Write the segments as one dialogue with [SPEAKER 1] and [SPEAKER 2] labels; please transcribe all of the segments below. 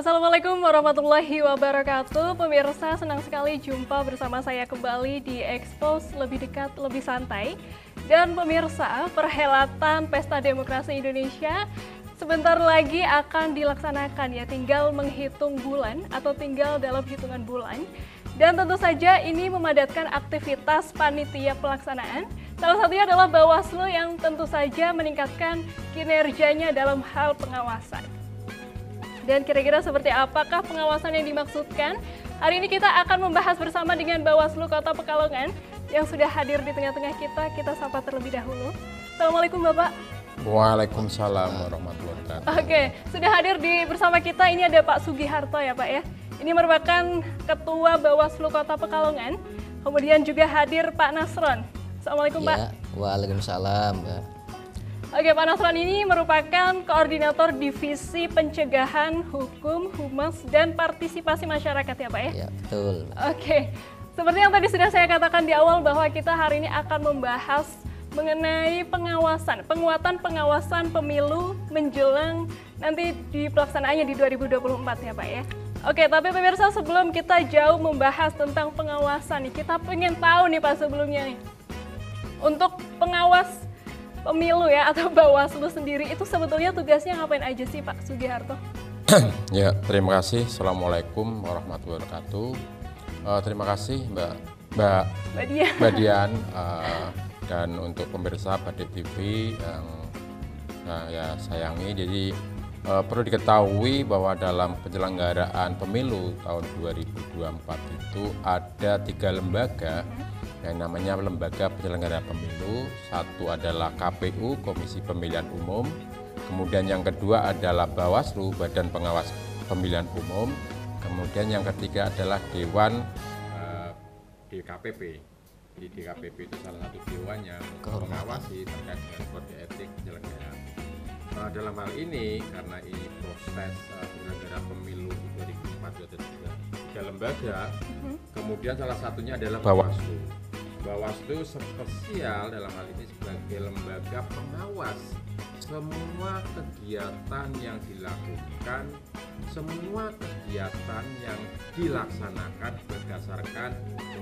[SPEAKER 1] Assalamualaikum warahmatullahi wabarakatuh. Pemirsa, senang sekali jumpa bersama saya kembali di Expose Lebih Dekat, Lebih Santai. Dan pemirsa, perhelatan Pesta Demokrasi Indonesia sebentar lagi akan dilaksanakan ya, tinggal menghitung bulan atau tinggal dalam hitungan bulan. Dan tentu saja ini memadatkan aktivitas panitia pelaksanaan. Salah satunya adalah Bawaslu yang tentu saja meningkatkan kinerjanya dalam hal pengawasan. Dan kira-kira seperti apakah pengawasan yang dimaksudkan? Hari ini kita akan membahas bersama dengan Bawaslu Kota Pekalongan yang sudah hadir di tengah-tengah kita. Kita sapa terlebih dahulu. Assalamualaikum Bapak.
[SPEAKER 2] Waalaikumsalam warahmatullahi wabarakatuh.
[SPEAKER 1] Oke, sudah hadir bersama kita ini ada Pak Sugiharto ya Pak ya. Ini merupakan Ketua Bawaslu Kota Pekalongan. Kemudian juga hadir Pak Nasron. Assalamualaikum Pak.
[SPEAKER 3] Ya, waalaikumsalam Mbak.
[SPEAKER 1] Oke, Pak Nasron ini merupakan Koordinator Divisi Pencegahan Hukum, Humas, dan Partisipasi Masyarakat ya Pak ya?
[SPEAKER 3] Ya, betul.
[SPEAKER 1] Oke, seperti yang tadi sudah saya katakan di awal bahwa kita hari ini akan membahas mengenai pengawasan, penguatan pengawasan pemilu menjelang nanti di pelaksanaannya di 2024 ya Pak ya? Oke, tapi pemirsa sebelum kita jauh membahas tentang pengawasan nih, kita pengen tahu nih Pak sebelumnya nih, untuk pengawas pemilu ya atau Bawaslu sendiri itu sebetulnya tugasnya ngapain aja sih Pak Sugiharto?
[SPEAKER 2] Ya, terima kasih. Assalamualaikum warahmatullahi wabarakatuh. Terima kasih Mbak Dian dan untuk pemirsa Badik TV yang saya sayangi. Jadi perlu diketahui bahwa dalam penyelenggaraan pemilu tahun 2024 itu ada 3 lembaga yang namanya lembaga penyelenggara pemilu. Satu adalah KPU, Komisi Pemilihan Umum. Kemudian yang kedua adalah Bawaslu, Badan Pengawas Pemilihan Umum. Kemudian yang ketiga adalah Dewan DKPP. Jadi DKPP itu salah satu dewan yang mengawasi terkait dengan kode etik penyelenggara. Dalam hal ini, karena ini proses penyelenggara pemilu 2024 ada 3 lembaga, kemudian salah satunya adalah Bawaslu. Bawaslu spesial dalam hal ini sebagai lembaga pengawas semua kegiatan yang dilakukan, semua kegiatan yang dilaksanakan berdasarkan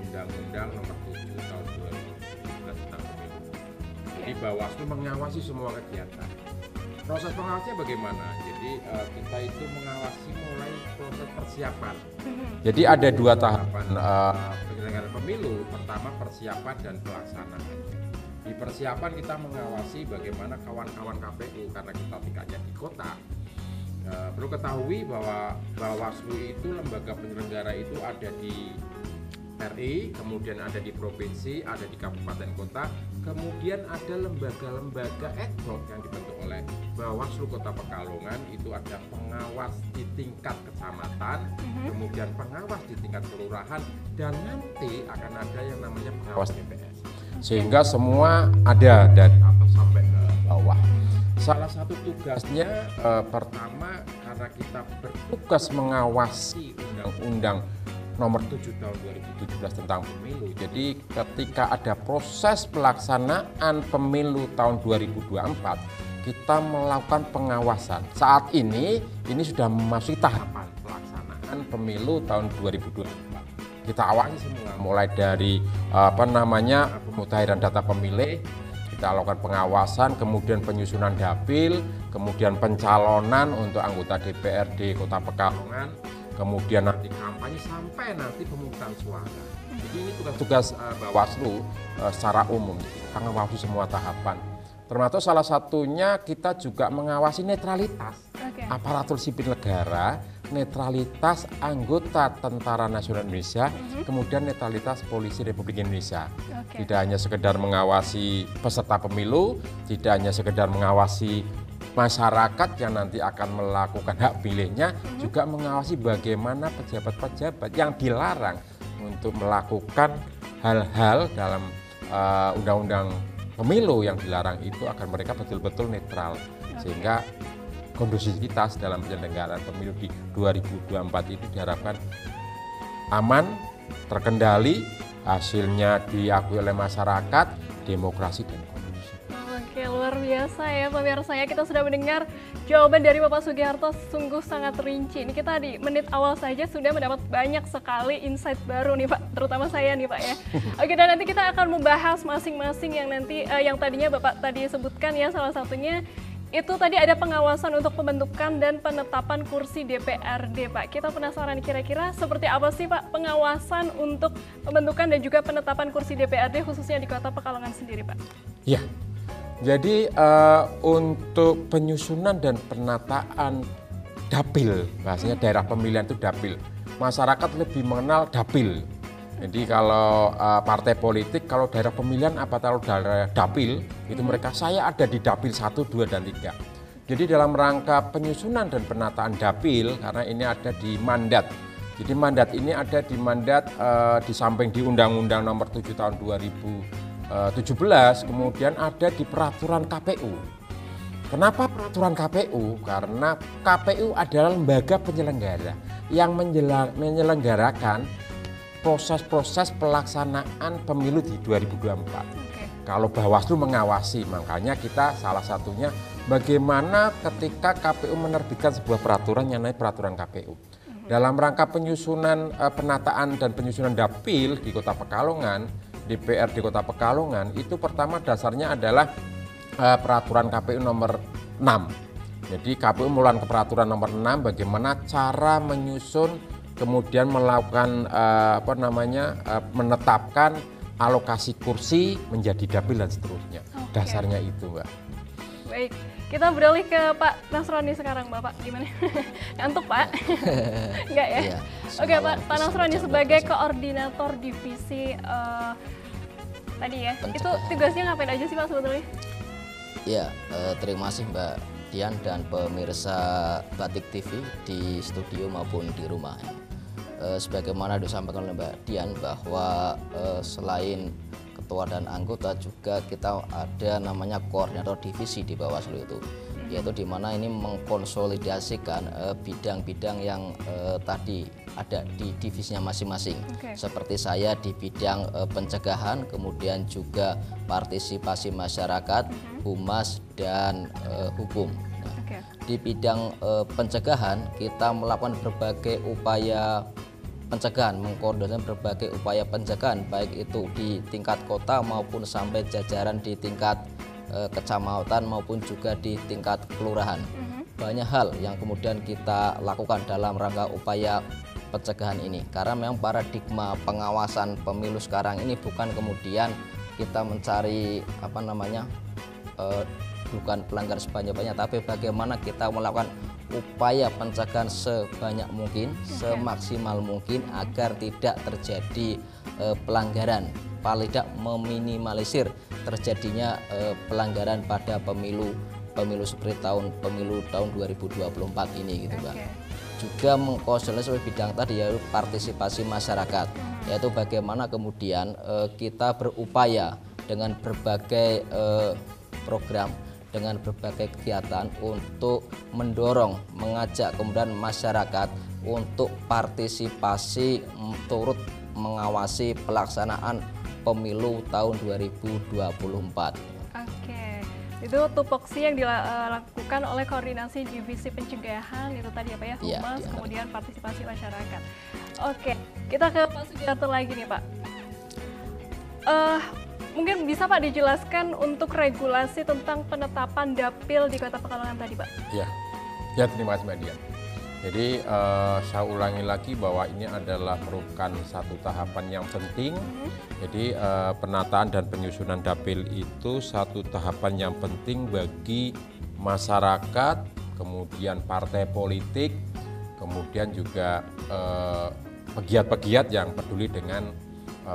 [SPEAKER 2] Undang-Undang Nomor 7 Tahun 2017 tentang Pemilu. Jadi Bawaslu mengawasi semua kegiatan. Proses pengawasnya bagaimana? Jadi kita itu mengawasi mulai proses persiapan. Jadi ada 2 tahapan penyelenggaraan pemilu. Pertama persiapan dan pelaksanaan. Di persiapan kita mengawasi bagaimana kawan-kawan KPU karena kita tingkatnya di kota. Perlu ketahui bahwa Bawaslu itu lembaga penyelenggara itu ada di RI, kemudian ada di provinsi, ada di kabupaten kota, kemudian ada lembaga-lembaga ad hoc yang dibentuk oleh Bawaslu Kota Pekalongan. Itu ada pengawas di tingkat kecamatan, kemudian pengawas di tingkat kelurahan, dan nanti akan ada yang namanya pengawas TPS. Sehingga semua ada dari atas sampai ke bawah. Salah satu tugasnya pertama karena kita bertugas mengawasi Undang-Undang Nomor 7 Tahun 2017 tentang Pemilu. Jadi ketika ada proses pelaksanaan pemilu tahun 2024, kita melakukan pengawasan. Saat ini sudah memasuki tahapan pelaksanaan pemilu tahun 2024. Kita awasi semua, mulai dari pemutahiran data pemilih, kita lakukan pengawasan, kemudian penyusunan dapil, kemudian pencalonan untuk anggota DPRD Kota Pekalongan, kemudian nanti kampanye sampai nanti pemungutan suara. Jadi ini tugas Bawaslu secara umum, mengawasi semua tahapan. Termasuk salah satunya kita juga mengawasi netralitas aparatur sipil negara, netralitas anggota Tentara Nasional Indonesia, kemudian netralitas Polisi Republik Indonesia. Tidak hanya sekedar mengawasi peserta pemilu, tidak hanya sekedar mengawasi masyarakat yang nanti akan melakukan hak pilihnya, juga mengawasi bagaimana pejabat-pejabat yang dilarang untuk melakukan hal-hal dalam undang-undang pemilu yang dilarang itu agar mereka betul-betul netral. Sehingga kondusivitas dalam penyelenggaraan pemilu di 2024 itu diharapkan aman, terkendali, hasilnya diakui oleh masyarakat, demokrasi dan kondusif.
[SPEAKER 1] Oke, luar biasa. biasa ya pemirsa ya, kita sudah mendengar jawaban dari Bapak Sugiharto sungguh sangat rinci. Ini kita di menit awal saja sudah mendapat banyak sekali insight baru nih Pak, terutama saya nih Pak ya. Oke, dan nanti kita akan membahas masing-masing yang nanti yang tadinya Bapak tadi sebutkan ya, salah satunya itu tadi ada pengawasan untuk pembentukan dan penetapan kursi DPRD Pak. Kita penasaran kira-kira seperti apa sih Pak pengawasan untuk pembentukan dan juga penetapan kursi DPRD khususnya di Kota Pekalongan sendiri Pak?
[SPEAKER 2] Ya, jadi untuk penyusunan dan penataan dapil, bahasanya daerah pemilihan itu dapil. Masyarakat lebih mengenal dapil. Jadi kalau partai politik, kalau daerah pemilihan apa kalau daerah dapil, itu mereka saya ada di dapil 1, 2, dan 3. Jadi dalam rangka penyusunan dan penataan dapil, karena ini ada di mandat. Jadi mandat ini ada di mandat di samping di Undang-Undang Nomor 7 Tahun 2017, kemudian ada di peraturan KPU. Kenapa peraturan KPU? Karena KPU adalah lembaga penyelenggara yang menyelenggarakan proses-proses pelaksanaan pemilu di 2024. Kalau Bawaslu mengawasi, makanya kita salah satunya bagaimana ketika KPU menerbitkan sebuah peraturan yang namanya peraturan KPU. Dalam rangka penyusunan penataan dan penyusunan dapil di Kota Pekalongan, DPR di Kota Pekalongan itu pertama dasarnya adalah peraturan KPU nomor 6. Jadi KPU mengeluarkan peraturan nomor 6 bagaimana cara menyusun kemudian melakukan menetapkan alokasi kursi menjadi dapil dan seterusnya. Dasarnya itu, Mbak.
[SPEAKER 1] Baik, kita beralih ke Pak Nasroni sekarang, Bapak. Gimana? Ngantuk, Pak? Enggak ya? Iya, oke, Pak Nasroni sebagai koordinator divisi tadi ya. Itu tugasnya ngapain aja sih, Pak, sebetulnya?
[SPEAKER 3] Iya, terima kasih Mbak Dian dan pemirsa Batik TV di studio maupun di rumah. Sebagaimana disampaikan oleh Mbak Dian bahwa selain ketua dan anggota juga kita ada namanya koordinator divisi di Bawaslu itu, yaitu di mana ini mengkonsolidasikan bidang-bidang yang tadi ada di divisinya masing-masing. Seperti saya di bidang pencegahan, kemudian juga partisipasi masyarakat, humas dan hukum. Nah, di bidang pencegahan kita melakukan berbagai upaya pencegahan, mengkoordinasikan berbagai upaya pencegahan baik itu di tingkat kota maupun sampai jajaran di tingkat kecamatan maupun juga di tingkat kelurahan. Banyak hal yang kemudian kita lakukan dalam rangka upaya pencegahan ini, karena memang paradigma pengawasan pemilu sekarang ini bukan kemudian kita mencari bukan pelanggar sebanyak-banyak, tapi bagaimana kita melakukan upaya pencegahan sebanyak mungkin, semaksimal mungkin agar tidak terjadi pelanggaran, paling tidak meminimalisir terjadinya pelanggaran pada pemilu seperti pemilu tahun 2024 ini gitu, Mbak. Juga mengkonsolidasi bidang tadi yaitu partisipasi masyarakat, yaitu bagaimana kemudian kita berupaya dengan berbagai program, dengan berbagai kegiatan untuk mendorong, mengajak kemudian masyarakat untuk partisipasi turut mengawasi pelaksanaan pemilu tahun 2024.
[SPEAKER 1] Oke, itu tupoksi yang dilakukan oleh koordinasi divisi pencegahan itu tadi apa ya, humas, kemudian partisipasi masyarakat. Oke, kita ke Pak Sugiharto lagi nih Pak. Mungkin bisa Pak dijelaskan untuk regulasi tentang penetapan dapil di Kota Pekalongan tadi Pak?
[SPEAKER 2] Ya terima kasih Mbak Dian. Jadi saya ulangi lagi bahwa ini adalah merupakan satu tahapan yang penting. Jadi penataan dan penyusunan dapil itu satu tahapan yang penting bagi masyarakat, kemudian partai politik, kemudian juga pegiat-pegiat yang peduli dengan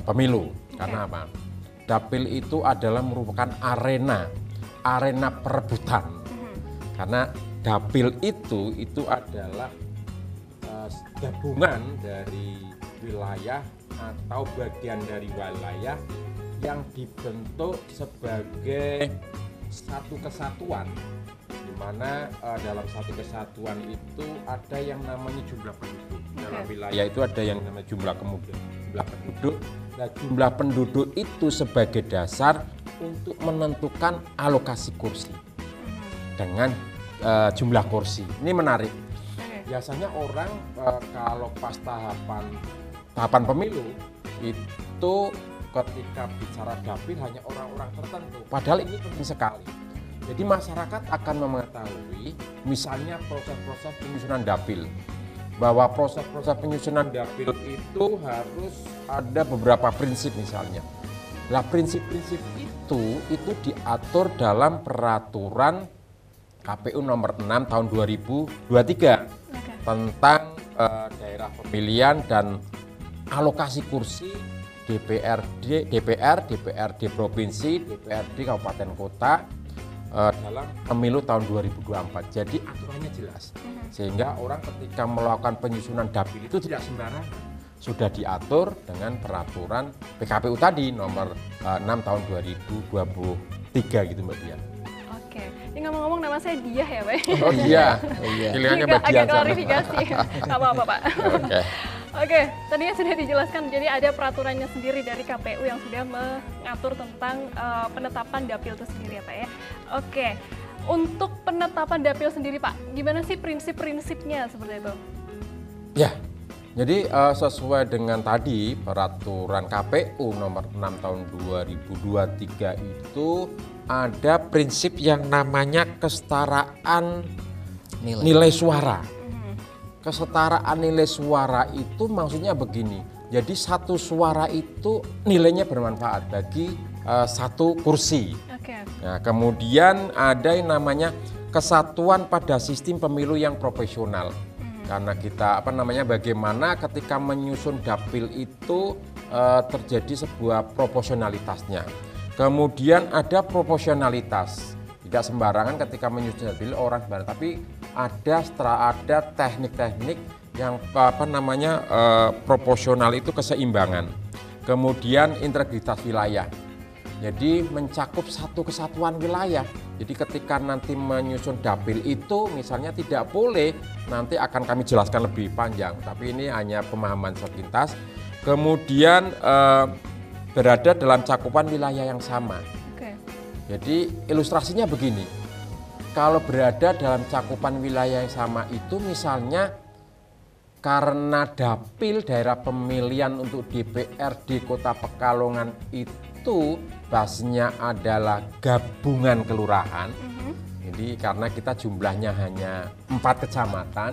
[SPEAKER 2] pemilu. Karena apa? Dapil itu adalah merupakan arena perebutan. Karena dapil itu adalah gabungan dari wilayah atau bagian dari wilayah yang dibentuk sebagai satu kesatuan, di mana dalam satu kesatuan itu ada yang namanya jumlah penduduk. Dalam wilayah itu ada yang namanya jumlah penduduk. Nah, jumlah penduduk itu sebagai dasar untuk menentukan alokasi kursi. dengan jumlah kursi. Ini menarik. Biasanya orang kalau pas tahapan pemilu itu ketika bicara dapil hanya orang-orang tertentu. Padahal ini penting sekali. Jadi masyarakat akan mengetahui misalnya proses-proses penyusunan dapil. Bahwa proses-proses penyusunan dapil itu harus ada beberapa prinsip misalnya. Nah, prinsip-prinsip itu diatur dalam peraturan KPU nomor 6 tahun 2023 tentang daerah pemilihan dan alokasi kursi DPRD provinsi, DPRD kabupaten kota dalam pemilu tahun 2024. Jadi aturannya jelas. Sehingga orang ketika melakukan penyusunan dapil itu tidak sembarangan. Sudah diatur dengan peraturan PKPU tadi nomor 6 tahun 2023 gitu Mbak Dian.
[SPEAKER 1] Oke, ini ngomong-ngomong nama saya Diah ya Pak?
[SPEAKER 2] Oh iya, pilihannya Mbak Dian.
[SPEAKER 1] Agak klarifikasi, nggak apa-apa Pak. Oke, tadinya sudah dijelaskan, jadi ada peraturannya sendiri dari KPU yang sudah mengatur tentang penetapan dapil itu sendiri ya Pak ya. Oke, untuk penetapan dapil sendiri Pak, gimana sih prinsip-prinsipnya seperti itu?
[SPEAKER 2] Ya, jadi sesuai dengan tadi peraturan KPU nomor 6 tahun 2023 itu ada prinsip yang namanya kesetaraan nilai suara. Kesetaraan nilai suara itu maksudnya begini. Jadi satu suara itu nilainya bermanfaat bagi satu kursi. Nah, kemudian ada yang namanya kesatuan pada sistem pemilu yang profesional. Karena kita bagaimana ketika menyusun dapil itu terjadi sebuah proporsionalitasnya. Kemudian ada proporsionalitas. Tidak sembarangan ketika menyusun dapil orang sembarangan, tapi ada teknik-teknik yang proporsional itu keseimbangan. Kemudian integritas wilayah. Jadi mencakup satu kesatuan wilayah. Jadi ketika nanti menyusun dapil itu misalnya tidak boleh, nanti akan kami jelaskan lebih panjang, tapi ini hanya pemahaman sepintas. Kemudian berada dalam cakupan wilayah yang sama. Jadi ilustrasinya begini, kalau berada dalam cakupan wilayah yang sama itu misalnya karena dapil daerah pemilihan untuk DPRD Kota Pekalongan itu basisnya adalah gabungan kelurahan. Jadi karena kita jumlahnya hanya 4 kecamatan,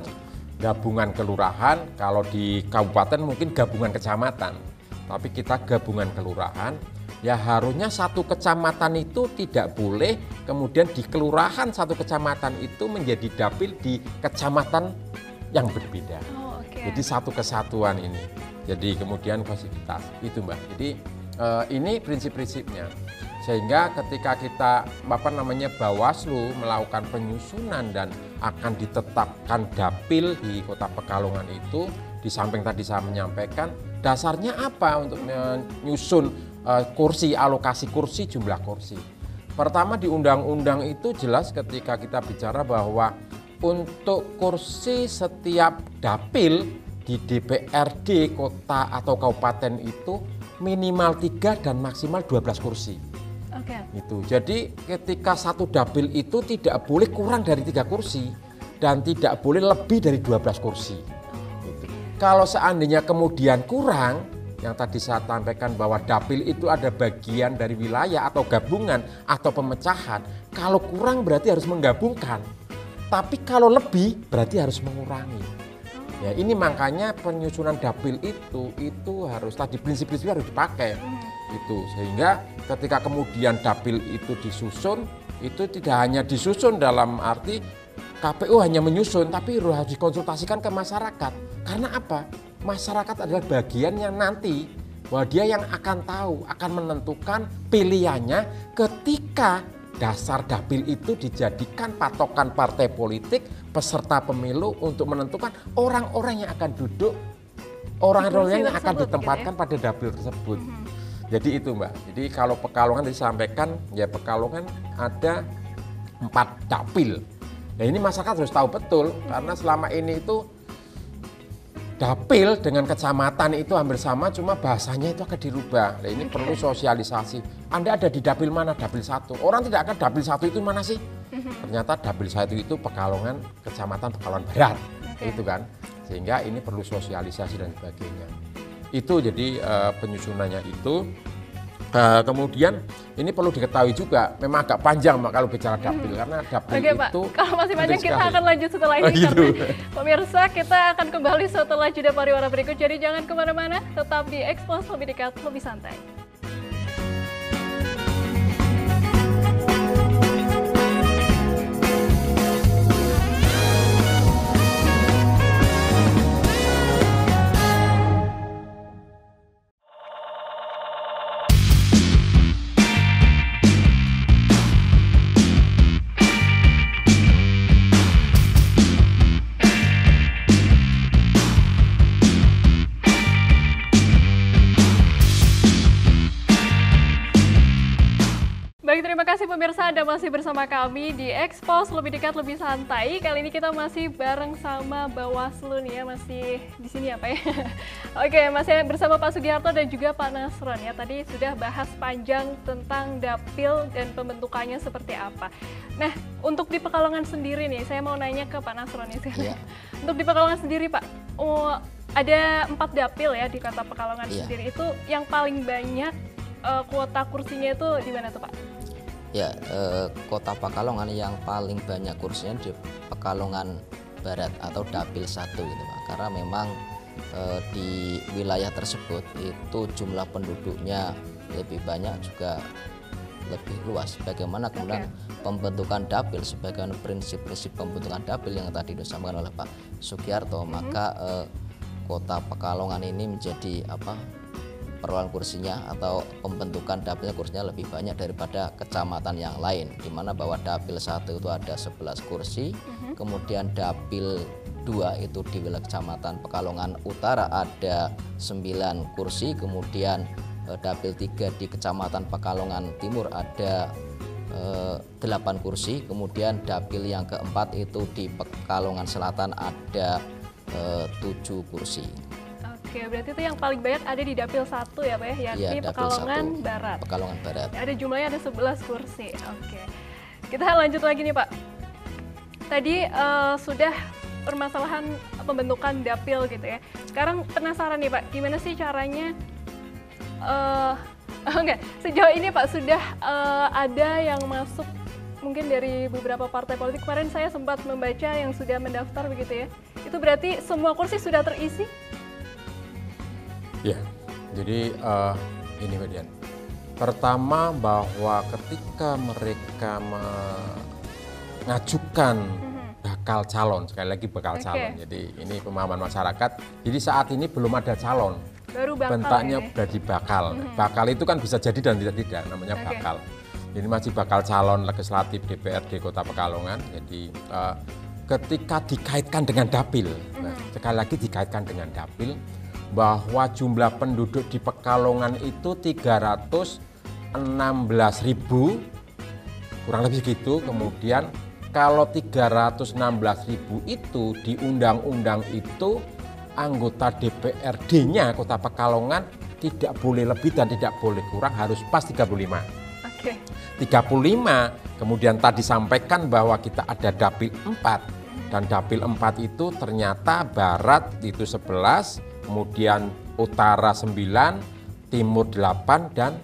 [SPEAKER 2] gabungan kelurahan, kalau di kabupaten mungkin gabungan kecamatan, tapi kita gabungan kelurahan. Ya harusnya satu kecamatan itu tidak boleh kemudian di kelurahan satu kecamatan itu menjadi dapil di kecamatan yang berbeda. Jadi satu kesatuan ini. Jadi kemudian fasilitas itu Mbak. Jadi ini prinsip-prinsipnya. Sehingga ketika kita Bawaslu melakukan penyusunan dan akan ditetapkan dapil di Kota Pekalongan itu, di samping tadi saya menyampaikan dasarnya apa untuk menyusun kursi, alokasi kursi, jumlah kursi. Pertama di undang-undang itu jelas ketika kita bicara bahwa untuk kursi setiap dapil di DPRD kota atau kabupaten itu minimal 3 dan maksimal 12 kursi. Itu. Jadi ketika satu dapil itu tidak boleh kurang dari 3 kursi dan tidak boleh lebih dari 12 kursi. Gitu. Kalau seandainya kemudian kurang, yang tadi saya sampaikan bahwa dapil itu ada bagian dari wilayah atau gabungan atau pemecahan. Kalau kurang berarti harus menggabungkan. Tapi kalau lebih berarti harus mengurangi. Ya, ini makanya penyusunan dapil itu harus tadi prinsip-prinsip harus dipakai. Itu sehingga ketika kemudian dapil itu disusun, itu tidak hanya disusun dalam arti KPU hanya menyusun, tapi harus dikonsultasikan ke masyarakat. Karena apa? Masyarakat adalah bagian yang nanti bahwa dia yang akan tahu, akan menentukan pilihannya ketika dasar dapil itu dijadikan patokan partai politik peserta pemilu untuk menentukan orang-orang yang akan duduk, orang-orang yang akan ditempatkan pada dapil tersebut. Jadi itu Mbak. Jadi kalau Pekalongan disampaikan, ya Pekalongan ada 4 dapil. Nah ini masyarakat harus tahu betul karena selama ini itu dapil dengan kecamatan itu hampir sama, cuma bahasanya itu akan dirubah. Nah ini perlu sosialisasi. Anda ada di dapil mana? Dapil 1. Orang tidak akan dapil 1 itu mana sih? Ternyata dapil 1 itu Pekalongan, Kecamatan Pekalongan Barat, itu kan. Sehingga ini perlu sosialisasi dan sebagainya. Itu jadi penyusunannya itu. Kemudian ini perlu diketahui juga, memang agak panjang kalau bicara dapil karena dapil
[SPEAKER 1] Oke, Pak.
[SPEAKER 2] itu
[SPEAKER 1] Kalau masih banyak kita
[SPEAKER 2] sekali.
[SPEAKER 1] akan lanjut setelah ini
[SPEAKER 2] gitu.
[SPEAKER 1] karena pemirsa kita akan kembali setelah jeda pariwara berikut. Jadi jangan kemana-mana, tetap di Expose lebih dekat, lebih santai. Baik, terima kasih pemirsa, Anda masih bersama kami di Expose lebih dekat, lebih santai. Kali ini kita masih bareng sama Bawaslu nih ya, masih di sini ya Pak ya. Oke, masih bersama Pak Sugiharto dan juga Pak Nasron ya. Tadi sudah bahas panjang tentang dapil dan pembentukannya seperti apa. Nah, untuk di Pekalongan sendiri nih, saya mau nanya ke Pak Nasron ya sekarang. Untuk di Pekalongan sendiri Pak, ada 4 dapil ya di Kota Pekalongan sendiri. Itu yang paling banyak kuota kursinya itu di mana tuh Pak?
[SPEAKER 3] Ya, Kota Pekalongan yang paling banyak kursinya di Pekalongan Barat atau Dapil 1 gitu Pak. Karena memang di wilayah tersebut itu jumlah penduduknya lebih banyak juga lebih luas. Bagaimana kemudian pembentukan dapil sebagai prinsip-prinsip pembentukan dapil yang tadi disampaikan oleh Pak Sugiharto, maka Kota Pekalongan ini menjadi perolahan kursinya atau pembentukan dapilnya kursinya lebih banyak daripada kecamatan yang lain, di mana bahwa dapil 1 itu ada 11 kursi, kemudian dapil 2 itu di wilayah Kecamatan Pekalongan Utara ada 9 kursi, kemudian dapil 3 di Kecamatan Pekalongan Timur ada 8 kursi, kemudian dapil yang keempat itu di Pekalongan Selatan ada 7 kursi.
[SPEAKER 1] Oke, berarti itu yang paling banyak ada di Dapil 1 ya Pak ya, yakni Pekalongan Barat.
[SPEAKER 3] Pekalongan Barat.
[SPEAKER 1] Ada jumlahnya ada 11 kursi. Oke. Kita lanjut lagi nih Pak. Tadi sudah permasalahan pembentukan dapil gitu ya. Sekarang penasaran nih Pak, gimana sih caranya sejauh ini Pak sudah ada yang masuk mungkin dari beberapa partai politik. Kemarin saya sempat membaca yang sudah mendaftar begitu ya. Itu berarti semua kursi sudah terisi?
[SPEAKER 2] Ya, jadi ini Mbak Dian. Pertama bahwa ketika mereka mengajukan bakal calon, sekali lagi bakal calon. Jadi ini pemahaman masyarakat. Jadi saat ini belum ada calon.
[SPEAKER 1] Baru bakal.
[SPEAKER 2] Bentaknya
[SPEAKER 1] ya?
[SPEAKER 2] berarti bakal. Bakal itu kan bisa jadi dan tidak, namanya bakal. Jadi masih bakal calon legislatif DPRD Kota Pekalongan. Jadi ketika dikaitkan dengan dapil, sekali lagi dikaitkan dengan dapil, bahwa jumlah penduduk di Pekalongan itu 316.000, kurang lebih segitu. Kemudian kalau 316.000 itu di undang-undang itu anggota DPRD-nya Kota Pekalongan tidak boleh lebih dan tidak boleh kurang, harus pas 35. 35, kemudian tadi sampaikan bahwa kita ada dapil 4, dan dapil 4 itu ternyata Barat itu 11, kemudian Utara 9, Timur 8, dan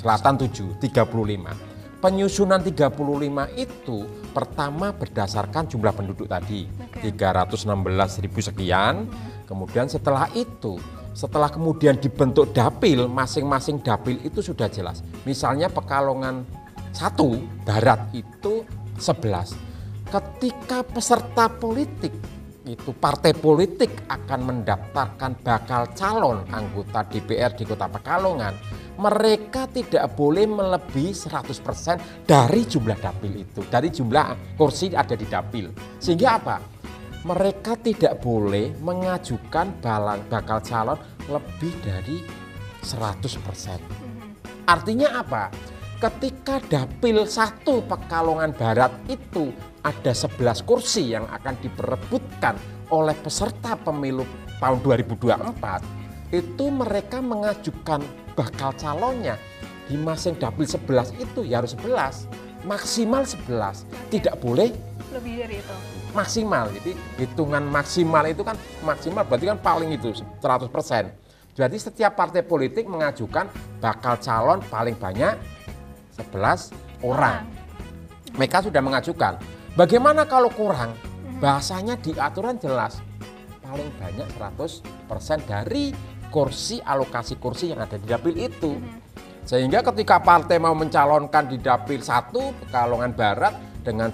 [SPEAKER 2] Selatan 7, 35. Penyusunan 35 itu pertama berdasarkan jumlah penduduk tadi, 316.000 sekian. Kemudian setelah itu, setelah kemudian dibentuk dapil, masing-masing dapil itu sudah jelas. Misalnya Pekalongan 1 Barat itu 11. Ketika peserta politik itu partai politik akan mendaftarkan bakal calon anggota DPR di Kota Pekalongan, mereka tidak boleh melebihi 100% dari jumlah dapil itu, dari jumlah kursi ada di dapil. Sehingga apa? Mereka tidak boleh mengajukan bakal calon lebih dari 100%. Artinya apa? Ketika dapil 1 Pekalongan Barat itu ada 11 kursi yang akan diperebutkan oleh peserta pemilu tahun 2024, itu mereka mengajukan bakal calonnya di masing dapil 11 itu ya harus 11.
[SPEAKER 4] maksimal 11, tidak boleh
[SPEAKER 1] Lebih dari itu.
[SPEAKER 4] maksimal. Jadi hitungan maksimal itu kan maksimal berarti kan paling itu 100%. Jadi setiap partai politik mengajukan bakal calon paling banyak 11 orang. Mereka sudah mengajukan. Bagaimana kalau kurang? Bahasanya di aturan jelas paling banyak 100% dari kursi, alokasi kursi yang ada di dapil itu. Sehingga ketika partai mau mencalonkan di dapil 1 Pekalongan Barat dengan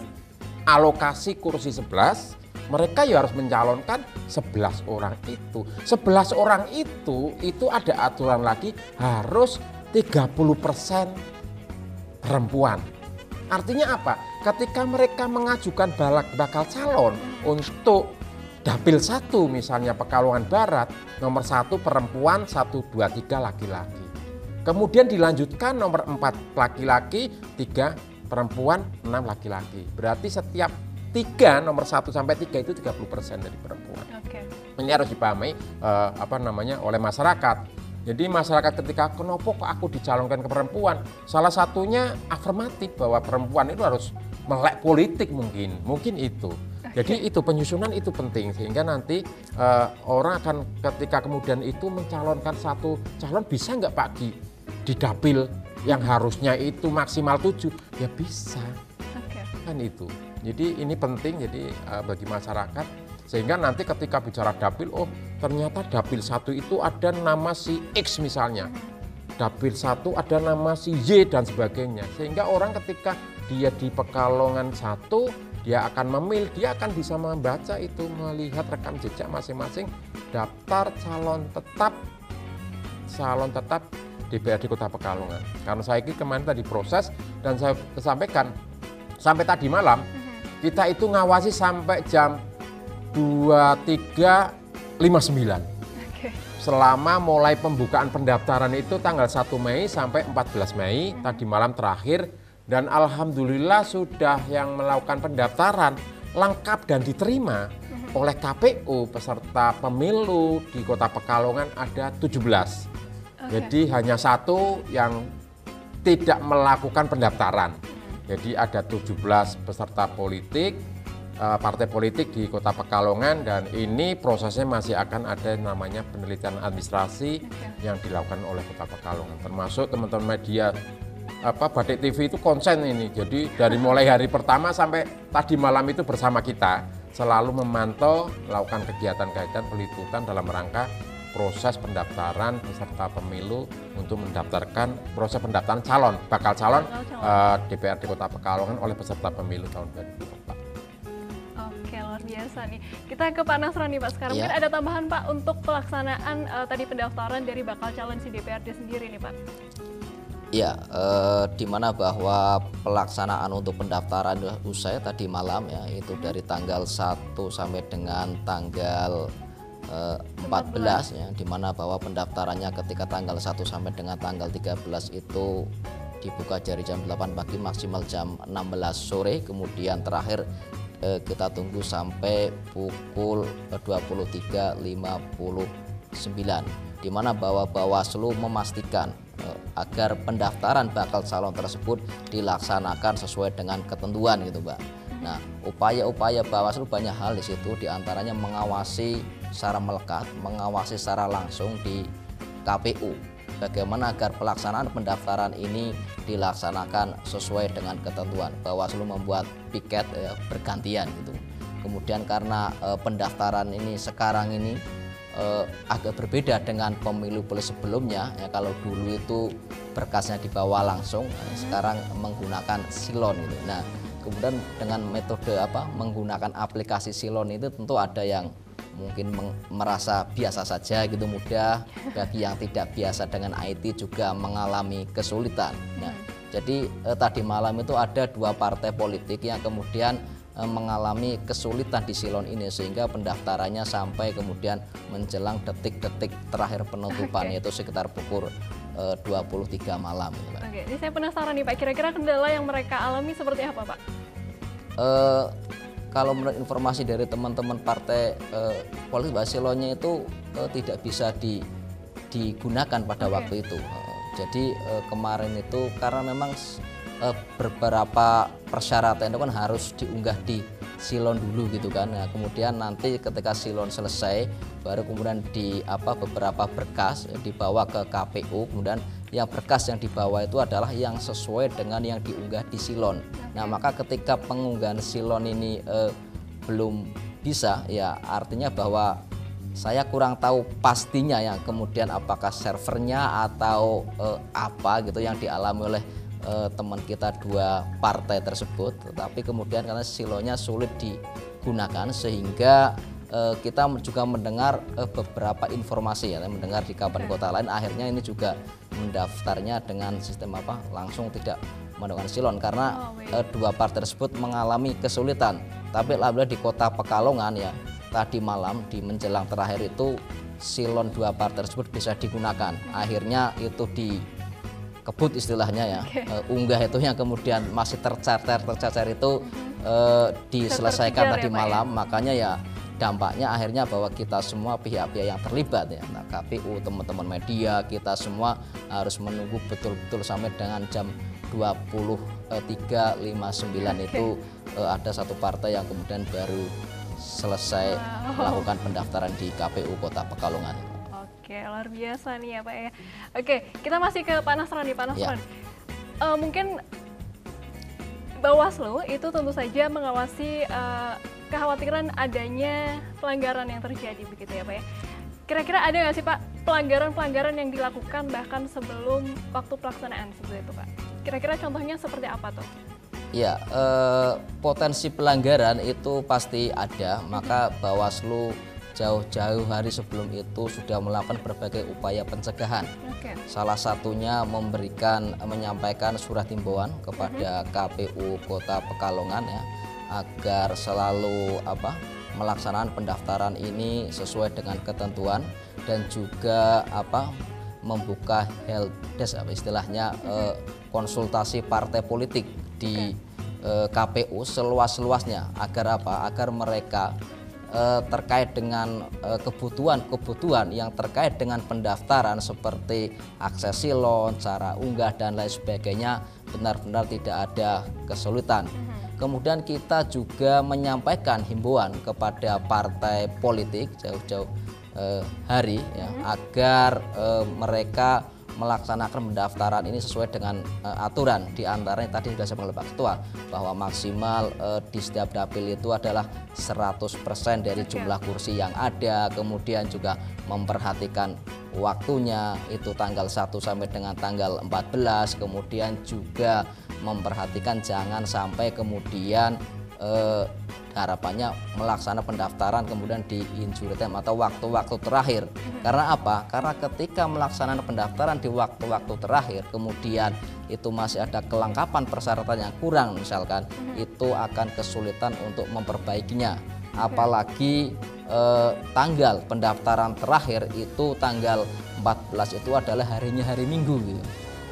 [SPEAKER 4] alokasi kursi 11, mereka ya harus mencalonkan 11 orang itu. 11 orang itu ada aturan lagi harus 30% perempuan. Artinya apa? Ketika mereka mengajukan bakal calon untuk dapil 1 misalnya Pekalongan Barat, nomor 1 perempuan, 1, 2, 3 laki-laki. Kemudian dilanjutkan nomor 4 laki-laki, 3 perempuan, 6 laki-laki. Berarti setiap 3 nomor 1 sampai 3 itu 30% dari perempuan.
[SPEAKER 1] Oke.
[SPEAKER 4] Ini harus dipahami oleh masyarakat. Jadi masyarakat ketika kenapa kok aku dicalonkan ke perempuan? Salah satunya afirmatif bahwa perempuan itu harus melek politik mungkin itu. Jadi itu penyusunan itu penting sehingga nanti orang akan ketika kemudian itu mencalonkan satu calon bisa nggak Pak di dapil yang harusnya itu maksimal 7 ya bisa. Kan itu. Jadi ini penting jadi bagi masyarakat sehingga nanti ketika bicara dapil ternyata dapil 1 itu ada nama si X misalnya. Dapil 1 ada nama si Y dan sebagainya. Sehingga orang ketika dia di Pekalongan 1 dia akan memilih, dia akan bisa membaca itu, melihat rekam jejak masing-masing daftar calon tetap DPRD Kota Pekalongan. Karena saya ini kemarin tadi proses dan saya sampaikan sampai tadi malam kita itu ngawasi sampai jam 23.59. Selama mulai pembukaan pendaftaran itu tanggal 1 Mei sampai 14 Mei tadi malam terakhir. Dan alhamdulillah sudah yang melakukan pendaftaran lengkap dan diterima oleh KPU peserta pemilu di Kota Pekalongan ada 17. Jadi hanya 1 yang tidak melakukan pendaftaran. Jadi ada 17 peserta politik, partai politik di Kota Pekalongan dan ini prosesnya masih akan ada namanya penelitian administrasi yang dilakukan oleh Kota Pekalongan. Termasuk teman-teman media Batik TV itu konsen ini. Jadi dari mulai hari pertama sampai tadi malam itu bersama kita selalu memantau melakukan kegiatan-kegiatan peliputan dalam rangka proses pendaftaran peserta pemilu untuk mendaftarkan proses pendaftaran bakal calon DPRD Kota Pekalongan oleh peserta pemilu tahun 2024.
[SPEAKER 1] Oke, luar biasa nih. Kita ke Pak Nasran nih Pak. Sekarang mungkin ada tambahan Pak untuk pelaksanaan tadi pendaftaran dari bakal calon si DPRD sendiri nih Pak.
[SPEAKER 3] Ya, di mana bahwa pelaksanaan untuk pendaftaran usai tadi malam ya, itu dari tanggal 1 sampai dengan tanggal 14 ya, di mana bahwa pendaftarannya ketika tanggal 1 sampai dengan tanggal 13 itu dibuka dari jam 8 pagi maksimal jam 16 sore, kemudian terakhir kita tunggu sampai pukul 23.59, di mana bahwa Bawaslu memastikan agar pendaftaran bakal calon tersebut dilaksanakan sesuai dengan ketentuan gitu, Mbak. Nah, upaya-upaya Bawaslu banyak hal di situ, diantaranya mengawasi secara melekat, mengawasi secara langsung di KPU. Bagaimana agar pelaksanaan pendaftaran ini dilaksanakan sesuai dengan ketentuan. Bawaslu membuat piket bergantian gitu. Kemudian karena pendaftaran ini sekarang ini agak berbeda dengan pemilu sebelumnya ya, kalau dulu itu berkasnya dibawa langsung, sekarang menggunakan silon gitu. Nah, kemudian dengan metode menggunakan aplikasi silon itu tentu ada yang mungkin merasa biasa saja gitu, mudah. Bagi yang tidak biasa dengan IT juga mengalami kesulitan. Nah, jadi tadi malam itu ada 2 partai politik yang kemudian mengalami kesulitan di silon ini sehingga pendaftarannya sampai kemudian menjelang detik-detik terakhir penutupan, yaitu sekitar pukul 23 malam.
[SPEAKER 1] Oke, ini saya penasaran nih Pak, kira-kira kendala yang mereka alami seperti apa Pak?
[SPEAKER 3] Kalau menurut informasi dari teman-teman partai politik, silonnya itu tidak bisa digunakan pada waktu itu. Jadi kemarin itu karena memang beberapa persyaratan itu kan harus diunggah di silon dulu gitu kan. Nah, kemudian nanti ketika silon selesai baru kemudian beberapa berkas dibawa ke KPU, kemudian yang berkas yang dibawa itu adalah yang sesuai dengan yang diunggah di silon. Nah, maka ketika pengunggahan silon ini belum bisa, ya artinya bahwa saya kurang tahu pastinya ya, kemudian apakah servernya atau apa gitu yang dialami oleh teman kita dua partai tersebut, tetapi kemudian karena silonya sulit digunakan sehingga kita juga mendengar beberapa informasi ya, mendengar di kabupaten kota lain akhirnya ini juga mendaftarnya dengan sistem langsung tidak menggunakan silon karena dua partai tersebut mengalami kesulitan. Tapi alhamdulillah di kota Pekalongan ya tadi malam di menjelang terakhir itu silon dua partai tersebut bisa digunakan. Akhirnya itu dikebut istilahnya ya, unggah itu yang kemudian masih tercacar itu diselesaikan tadi malam. Makanya ya dampaknya akhirnya bahwa kita semua pihak-pihak yang terlibat ya, nah, KPU, teman-teman media, kita semua harus menunggu betul-betul sampai dengan jam 23.59 itu ada satu partai yang kemudian baru selesai melakukan pendaftaran di KPU Kota Pekalongan.
[SPEAKER 1] Oke, luar biasa nih ya Pak ya. Oke, kita masih ke Pak Nasron nih, Pak Nasron. Ya. Mungkin Bawaslu itu tentu saja mengawasi kekhawatiran adanya pelanggaran yang terjadi begitu ya Pak ya. Kira-kira ada nggak sih Pak pelanggaran-pelanggaran yang dilakukan bahkan sebelum waktu pelaksanaan seperti itu Pak? Kira-kira contohnya seperti apa tuh?
[SPEAKER 3] Ya, potensi pelanggaran itu pasti ada, maka Bawaslu jauh-jauh hari sebelum itu sudah melakukan berbagai upaya pencegahan. Salah satunya menyampaikan surat himbauan kepada KPU Kota Pekalongan ya, agar selalu melaksanakan pendaftaran ini sesuai dengan ketentuan dan juga membuka helpdesk istilahnya konsultasi partai politik di KPU seluas-luasnya agar agar mereka terkait dengan kebutuhan yang terkait dengan pendaftaran seperti akses silon, cara unggah dan lain sebagainya benar-benar tidak ada kesulitan. Kemudian kita juga menyampaikan himbauan kepada partai politik jauh-jauh hari ya, agar mereka melaksanakan pendaftaran ini sesuai dengan aturan. Di antaranya tadi sudah saya bilang Pak Ketua bahwa maksimal di setiap dapil itu adalah 100% dari jumlah kursi yang ada, kemudian juga memperhatikan waktunya itu tanggal 1 sampai dengan tanggal 14, kemudian juga memperhatikan jangan sampai kemudian harapannya melaksanakan pendaftaran kemudian di injury time atau waktu-waktu terakhir. Karena apa? Karena ketika melaksanakan pendaftaran di waktu-waktu terakhir kemudian itu masih ada kelengkapan persyaratan yang kurang misalkan, itu akan kesulitan untuk memperbaikinya. Apalagi tanggal pendaftaran terakhir itu tanggal 14 itu adalah harinya hari Minggu gitu.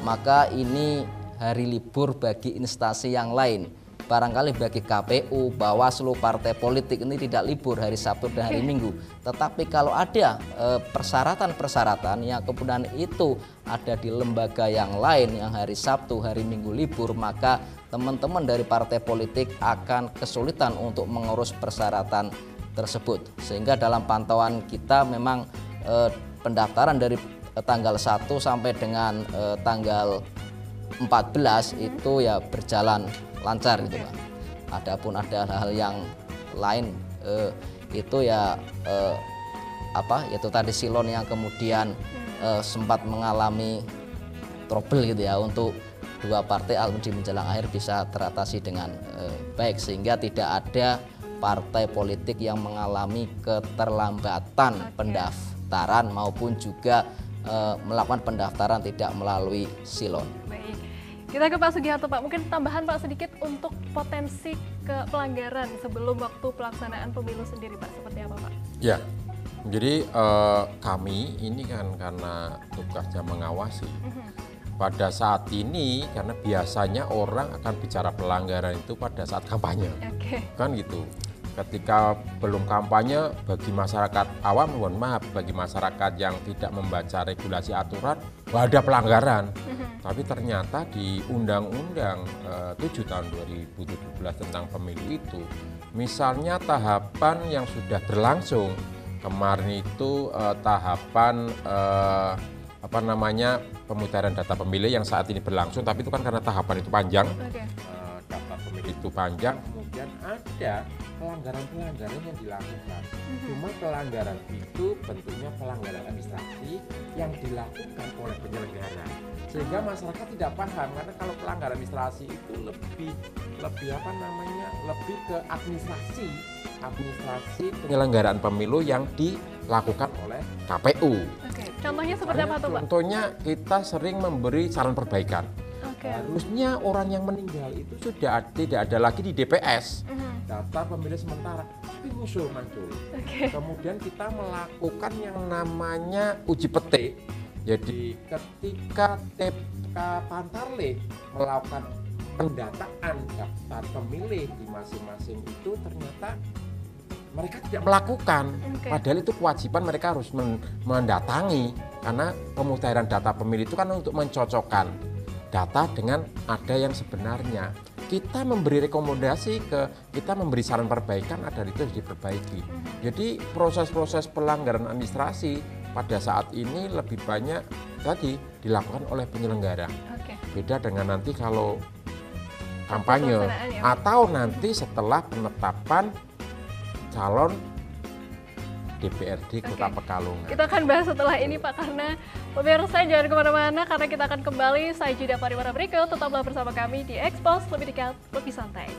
[SPEAKER 3] Maka ini hari libur bagi instansi yang lain. Barangkali bagi KPU, Bawaslu, partai politik ini tidak libur hari Sabtu dan hari Minggu. Tetapi kalau ada persyaratan-persyaratan yang kemudian itu ada di lembaga yang lain yang hari Sabtu, hari Minggu libur, maka teman-teman dari partai politik akan kesulitan untuk mengurus persyaratan tersebut. Sehingga dalam pantauan kita memang pendaftaran dari tanggal 1 sampai dengan tanggal 14 itu ya berjalan lancar gitu Pak. Adapun ada hal-hal yang lain itu ya yaitu tadi silon yang kemudian sempat mengalami trouble gitu ya, untuk dua partai alhamdulillah di menjelang akhir bisa teratasi dengan baik sehingga tidak ada partai politik yang mengalami keterlambatan pendaftaran maupun juga melakukan pendaftaran tidak melalui silon.
[SPEAKER 1] Baik. Kita ke Pak Sugiharto Pak, mungkin tambahan Pak sedikit untuk potensi pelanggaran sebelum waktu pelaksanaan pemilu sendiri Pak, seperti apa Pak?
[SPEAKER 4] Ya, jadi kami ini kan karena tugasnya mengawasi. Pada saat ini karena biasanya orang akan bicara pelanggaran itu pada saat kampanye, kan gitu. ketika belum kampanye bagi masyarakat awam, mohon maaf, bagi masyarakat yang tidak membaca regulasi aturan, ada pelanggaran. Tapi ternyata di Undang-Undang 7 tahun 2017 tentang pemilu itu, misalnya tahapan yang sudah berlangsung, kemarin itu tahapan pemutaran data pemilih yang saat ini berlangsung, tapi itu kan karena tahapan itu panjang. Data pemilih itu panjang, kemudian ada pelanggaran-pelanggaran yang dilakukan. Cuma pelanggaran itu bentuknya pelanggaran administrasi yang dilakukan oleh penyelenggara. Sehingga masyarakat tidak paham, karena kalau pelanggaran administrasi itu lebih ke administrasi penyelenggaraan pemilu yang dilakukan oleh KPU.
[SPEAKER 1] Contohnya seperti apa tuh, Pak?
[SPEAKER 4] Contohnya kita sering memberi saran perbaikan. Harusnya orang yang meninggal itu sudah tidak ada lagi di DPS, data pemilih sementara, tapi muncul. Kemudian kita melakukan yang namanya uji petik. Jadi ketika TK Pantarlih melakukan pendataan daftar pemilih di masing-masing itu, ternyata mereka tidak melakukan. Padahal itu kewajiban, mereka harus mendatangi, karena pemutahiran data pemilih itu kan untuk mencocokkan data dengan ada yang sebenarnya. Kita memberi rekomendasi kita memberi saran perbaikan, ada itu harus diperbaiki. Jadi proses-proses pelanggaran administrasi pada saat ini lebih banyak tadi dilakukan oleh penyelenggara. Beda dengan nanti kalau kampanye atau nanti setelah penetapan calon DPRD Kota Pekalongan.
[SPEAKER 1] Kita akan bahas setelah ini, Pak, karena pemirsa jangan kemana-mana, karena kita akan kembali usai jeda pariwara berikut. Tetaplah bersama kami di Expose, lebih dekat, lebih santai.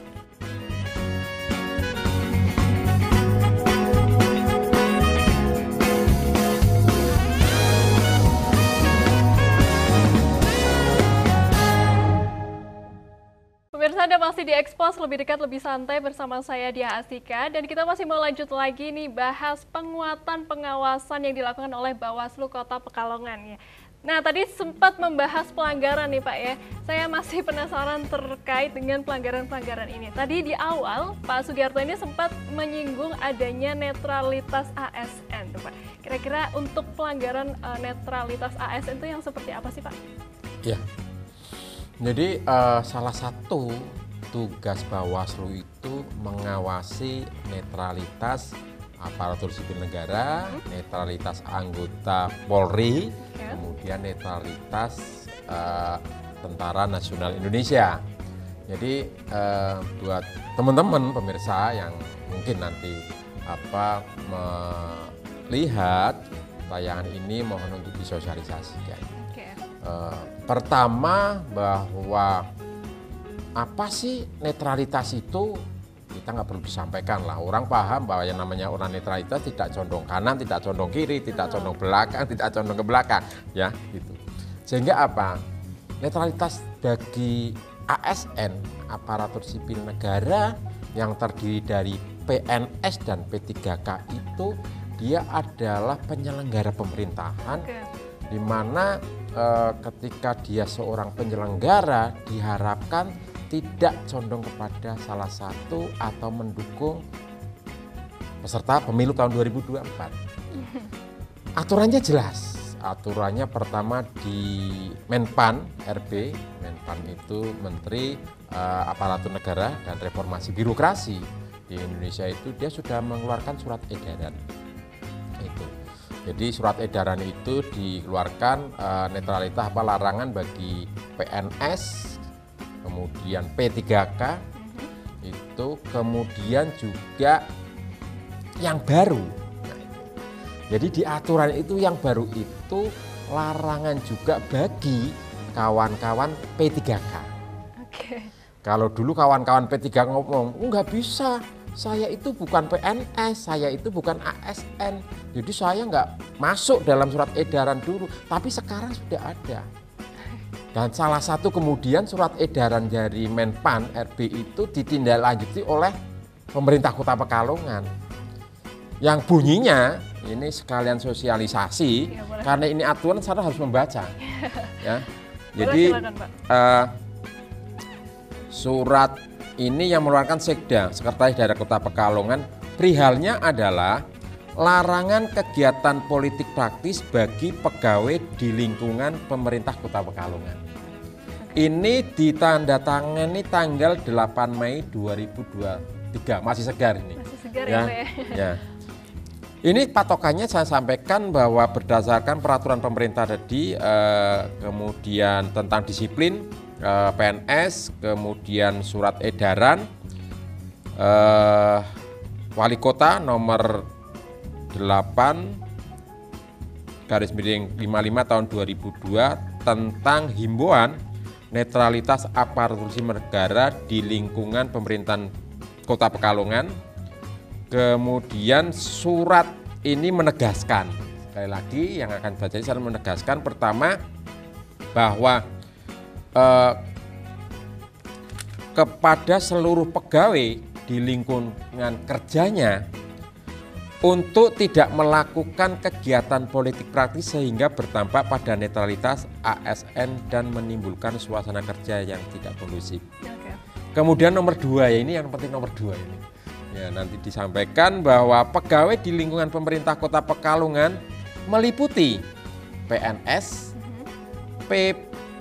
[SPEAKER 1] Pemirsa, Anda masih di Expose, lebih dekat, lebih santai bersama saya Dia Astika, dan kita masih mau lanjut lagi nih bahas penguatan pengawasan yang dilakukan oleh Bawaslu Kota Pekalongan ya. Nah, tadi sempat membahas pelanggaran nih, Pak ya. Saya masih penasaran terkait dengan pelanggaran-pelanggaran ini. Tadi di awal Pak Sugiarto ini sempat menyinggung adanya netralitas ASN, Pak. Kira-kira untuk pelanggaran netralitas ASN itu yang seperti apa sih, Pak?
[SPEAKER 4] Ya. Jadi salah satu tugas Bawaslu itu mengawasi netralitas aparatur sipil negara, netralitas anggota Polri, kemudian netralitas Tentara Nasional Indonesia. Jadi buat teman-teman pemirsa yang mungkin nanti melihat tayangan ini, mohon untuk disosialisasikan. Pertama, bahwa apa sih netralitas itu, kita nggak perlu disampaikan lah. Orang paham bahwa yang namanya orang netralitas tidak condong kanan, tidak condong kiri, tidak condong belakang, tidak condong ke belakang, ya gitu. Sehingga apa? Netralitas bagi ASN, aparatur sipil negara yang terdiri dari PNS dan P3K itu, dia adalah penyelenggara pemerintahan, di mana ketika dia seorang penyelenggara diharapkan tidak condong kepada salah satu atau mendukung peserta pemilu tahun 2024. Aturannya jelas. Aturannya pertama di Menpan RB. Menpan itu Menteri Aparatur Negara dan Reformasi Birokrasi di Indonesia itu, dia sudah mengeluarkan surat edaran itu. Jadi surat edaran itu dikeluarkan netralitas larangan bagi PNS, kemudian P3K itu, kemudian juga yang baru. Jadi di aturan itu yang baru itu larangan juga bagi kawan-kawan P3K. Kalau dulu kawan-kawan P3K ngomong, nggak bisa. Saya itu bukan PNS, saya itu bukan ASN, jadi saya nggak masuk dalam surat edaran dulu, tapi sekarang sudah ada. Dan salah satu kemudian surat edaran dari Menpan RB itu ditindaklanjuti oleh pemerintah Kota Pekalongan. Yang bunyinya, ini sekalian sosialisasi, ya, karena ini aturan saya harus membaca. Ya. Jadi silakan, Pak. Surat ini yang mengeluarkan Sekda, Sekretaris Daerah Kota Pekalongan. Perihalnya adalah larangan kegiatan politik praktis bagi pegawai di lingkungan pemerintah Kota Pekalongan. Ini ditandatangani tanggal 8 Mei 2023, masih segar ini.
[SPEAKER 1] Masih segar ya, Pak ya.
[SPEAKER 4] Ya. Ini patokannya saya sampaikan bahwa berdasarkan peraturan pemerintah tadi, kemudian tentang disiplin PNS, kemudian surat edaran Wali Kota nomor 8/55 tahun 2002 tentang himbauan netralitas aparatur sipil negara di lingkungan pemerintahan Kota Pekalongan. Kemudian surat ini menegaskan, sekali lagi yang akan baca ini saya menegaskan pertama bahwa kepada seluruh pegawai di lingkungan kerjanya untuk tidak melakukan kegiatan politik praktis sehingga berdampak pada netralitas ASN dan menimbulkan suasana kerja yang tidak kondusif.
[SPEAKER 1] Oke.
[SPEAKER 4] Kemudian nomor 2 ya, ini yang penting nomor 2 ini. Ya, nanti disampaikan bahwa pegawai di lingkungan pemerintah Kota Pekalongan meliputi PNS,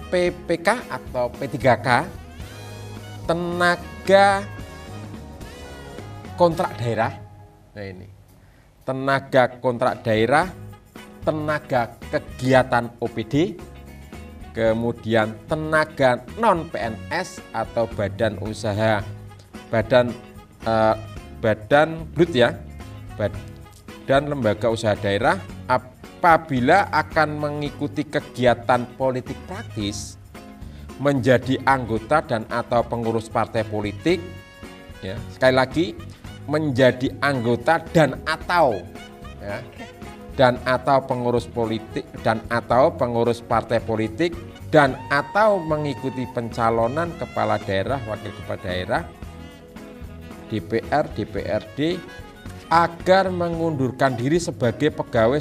[SPEAKER 4] PPK atau P3K, tenaga kontrak daerah, nah ini, tenaga kontrak daerah, tenaga kegiatan OPD, kemudian tenaga non-PNS atau badan usaha, badan BUD ya, dan lembaga usaha daerah apabila akan mengikuti kegiatan politik praktis menjadi anggota dan atau pengurus partai politik, ya, sekali lagi menjadi anggota dan atau ya, dan atau pengurus politik dan atau pengurus partai politik dan atau mengikuti pencalonan kepala daerah, wakil kepala daerah, DPR, DPRD agar mengundurkan diri sebagai pegawai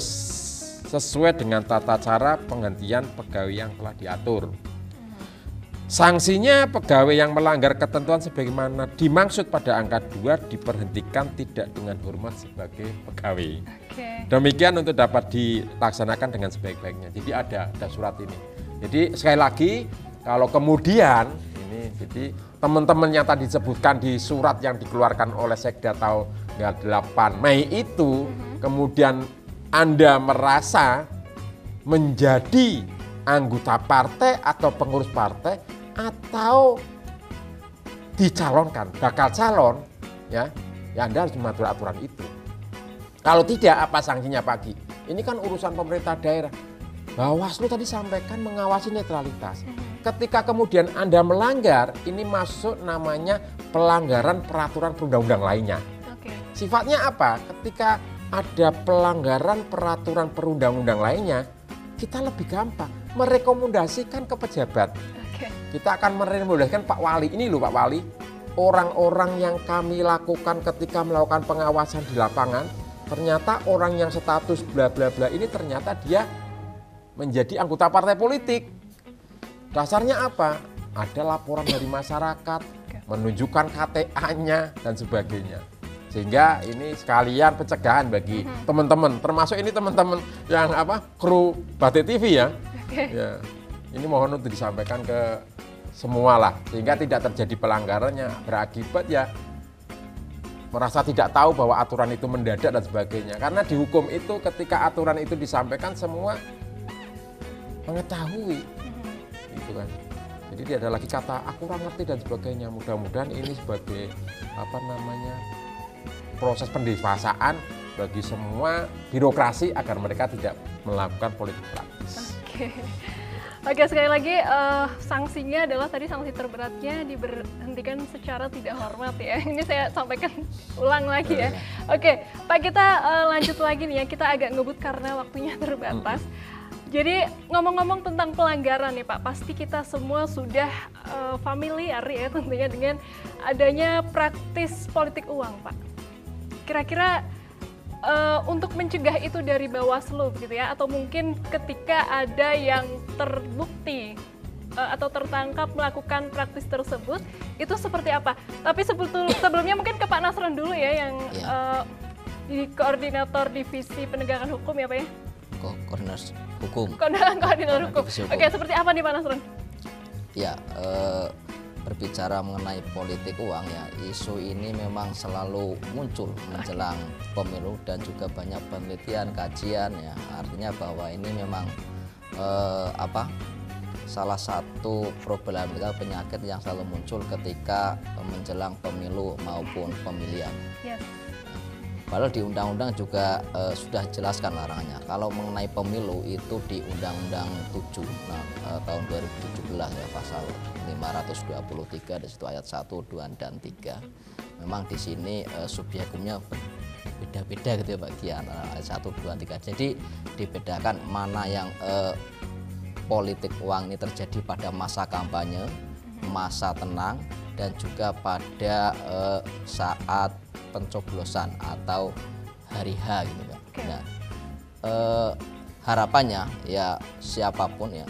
[SPEAKER 4] sesuai dengan tata cara penggantian pegawai yang telah diatur. Sanksinya pegawai yang melanggar ketentuan sebagaimana dimaksud pada angka 2 diperhentikan tidak dengan hormat sebagai pegawai.
[SPEAKER 1] Oke.
[SPEAKER 4] Demikian untuk dapat dilaksanakan dengan sebaik-baiknya. Jadi ada surat ini. Jadi sekali lagi kalau kemudian ini jadi teman-teman yang tadi disebutkan di surat yang dikeluarkan oleh Sekda tahun 8 Mei itu, kemudian Anda merasa menjadi anggota partai atau pengurus partai atau dicalonkan, bakal calon, ya Anda harus mematuhi aturan itu. Kalau tidak, apa sanksinya Pagi? Ini kan urusan pemerintah daerah. Bawaslu tadi sampaikan mengawasi netralitas. Ketika kemudian Anda melanggar, ini masuk namanya pelanggaran peraturan perundang-undang lainnya.
[SPEAKER 1] Oke.
[SPEAKER 4] Sifatnya apa? Ketika ada pelanggaran peraturan perundang-undang lainnya, kita lebih gampang merekomendasikan ke pejabat.
[SPEAKER 1] Oke.
[SPEAKER 4] Kita akan merekomendasikan Pak Wali. Ini loh Pak Wali, orang-orang yang kami lakukan ketika melakukan pengawasan di lapangan, ternyata orang yang status bla bla bla ini ternyata dia menjadi anggota partai politik. Dasarnya apa? Ada laporan dari masyarakat, menunjukkan KTA-nya dan sebagainya. Sehingga ini sekalian pencegahan bagi teman-teman, termasuk ini teman-teman yang kru Batik TV ya. Ya. Ini mohon untuk disampaikan ke semua lah, sehingga tidak terjadi pelanggarannya, berakibat ya merasa tidak tahu bahwa aturan itu mendadak dan sebagainya. Karena di hukum itu ketika aturan itu disampaikan semua mengetahui. Gitu kan. Jadi tidak ada lagi kata aku kurang ngerti dan sebagainya. Mudah-mudahan ini sebagai proses pendewasaan bagi semua birokrasi agar mereka tidak melakukan politik praktis.
[SPEAKER 1] Oke, sekali lagi sanksinya adalah tadi sanksi terberatnya diberhentikan secara tidak hormat ya. Ini saya sampaikan ulang lagi ya. Oke, Pak, kita lanjut lagi nih ya. Kita agak ngebut karena waktunya terbatas. Jadi ngomong-ngomong tentang pelanggaran nih Pak, pasti kita semua sudah familiar ya tentunya dengan adanya praktis politik uang Pak. Kira-kira untuk mencegah itu dari Bawaslu gitu ya, atau mungkin ketika ada yang terbukti atau tertangkap melakukan praktis tersebut, itu seperti apa? Tapi sebelumnya mungkin ke Pak Nasron dulu ya, yang di koordinator divisi penegakan hukum ya Pak ya?
[SPEAKER 3] Koordinator hukum.
[SPEAKER 1] Koordinator hukum. Oke, seperti apa nih Pak Nasron?
[SPEAKER 3] Ya, berbicara mengenai politik uang ya, isu ini memang selalu muncul menjelang pemilu dan juga banyak penelitian, kajian ya, artinya bahwa ini memang salah satu problematika penyakit yang selalu muncul ketika menjelang pemilu maupun pemilihan. Yes. Padahal di undang-undang juga sudah jelaskan larangannya. Kalau mengenai pemilu itu di Undang-Undang 7 tahun 2017 ya, pasal 523 di situ ayat 1, 2 dan 3. Memang di sini subjek hukumnya beda-beda gitu ya bagian ayat 1, 2, 3. Jadi dibedakan mana yang politik uang ini terjadi pada masa kampanye, masa tenang, dan juga pada saat pencoblosan atau hari H gitu Pak. Nah, harapannya ya siapapun ya,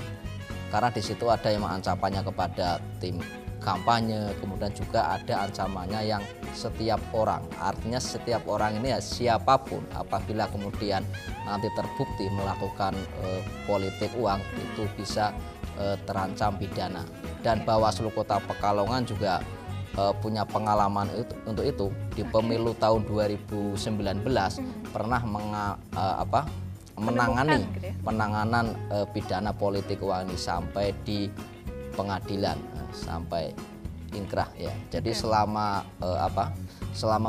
[SPEAKER 3] karena di situ ada yang ancamannya kepada tim kampanye, kemudian juga ada ancamannya yang setiap orang, artinya setiap orang ini ya siapapun apabila kemudian nanti terbukti melakukan politik uang itu bisa terancam pidana. Dan Bawaslu Kota Pekalongan juga punya pengalaman untuk itu di pemilu tahun 2019 pernah menangani penanganan pidana politik uang ini sampai di pengadilan sampai inkrah ya. Jadi selama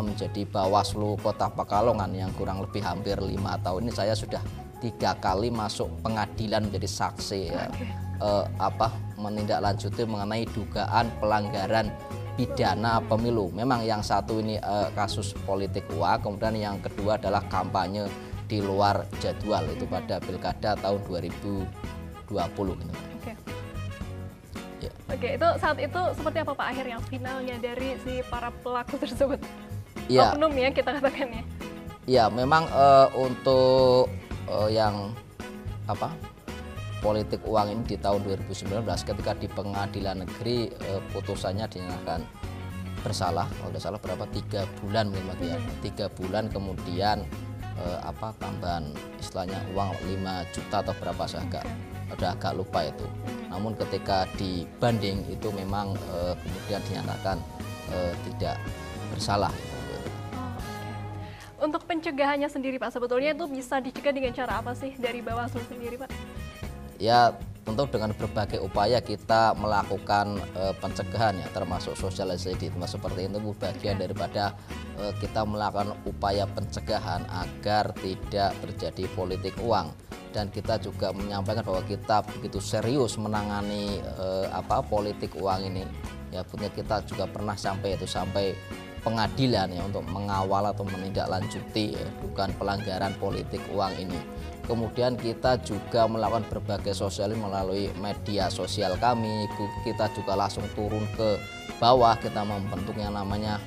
[SPEAKER 3] menjadi Bawaslu Kota Pekalongan yang kurang lebih hampir 5 tahun ini saya sudah 3 kali masuk pengadilan menjadi saksi ya. Menindaklanjuti mengenai dugaan pelanggaran pidana pemilu. Memang yang satu ini kasus politik uang, kemudian yang kedua adalah kampanye di luar jadwal itu pada pilkada tahun 2020 gitu.
[SPEAKER 1] Oke, itu saat itu seperti apa Pak akhirnya finalnya dari si para pelaku tersebut?
[SPEAKER 3] Ya,
[SPEAKER 1] oknum ya kita katakan ya.
[SPEAKER 3] Ya, memang untuk yang politik uang ini di tahun 2019 ketika di pengadilan negeri putusannya dinyatakan bersalah, kalau tidak salah berapa 3 bulan mungkin ya. 3 bulan kemudian tambahan istilahnya uang 5 juta atau berapa saya agak lupa itu. Namun ketika dibanding itu memang kemudian dinyatakan tidak bersalah.
[SPEAKER 1] Untuk pencegahannya sendiri Pak, sebetulnya itu bisa dicegah dengan cara apa sih dari Bawaslu sendiri Pak?
[SPEAKER 3] Ya tentu dengan berbagai upaya kita melakukan pencegahan ya, termasuk sosialisasi seperti itu bagian daripada kita melakukan upaya pencegahan agar tidak terjadi politik uang. Dan kita juga menyampaikan bahwa kita begitu serius menangani politik uang ini ya, punya kita juga pernah sampai pengadilan ya untuk mengawal atau menindaklanjuti dugaan pelanggaran politik uang ini. Kemudian kita juga melakukan berbagai sosial melalui media sosial kami. Kita juga langsung turun ke bawah, kita membentuk yang namanya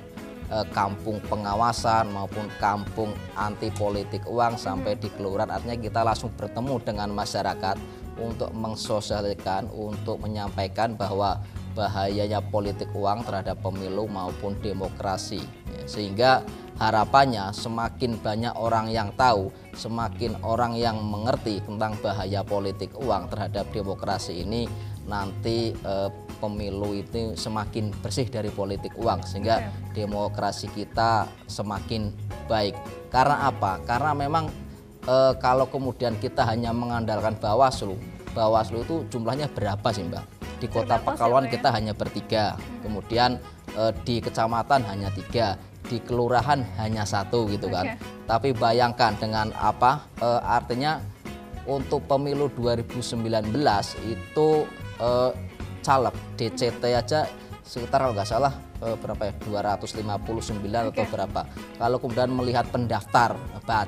[SPEAKER 3] kampung pengawasan maupun kampung anti politik uang sampai di kelurahan. Artinya kita langsung bertemu dengan masyarakat untuk mensosialisasikan, untuk menyampaikan bahwa bahayanya politik uang terhadap pemilu maupun demokrasi. Sehingga harapannya semakin banyak orang yang tahu, semakin orang yang mengerti tentang bahaya politik uang terhadap demokrasi ini, nanti pemilu itu semakin bersih dari politik uang, sehingga demokrasi kita semakin baik. Karena apa? Karena memang kalau kemudian kita hanya mengandalkan Bawaslu itu jumlahnya berapa sih Mbak? Di Kota Pekalongan kita hanya bertiga, kemudian di kecamatan hanya 3, di kelurahan hanya 1 gitu kan. Tapi bayangkan dengan artinya untuk pemilu 2019 itu caleg DCT aja sekitar kalau nggak salah berapa ya 259 atau berapa. Kalau kemudian melihat pendaftar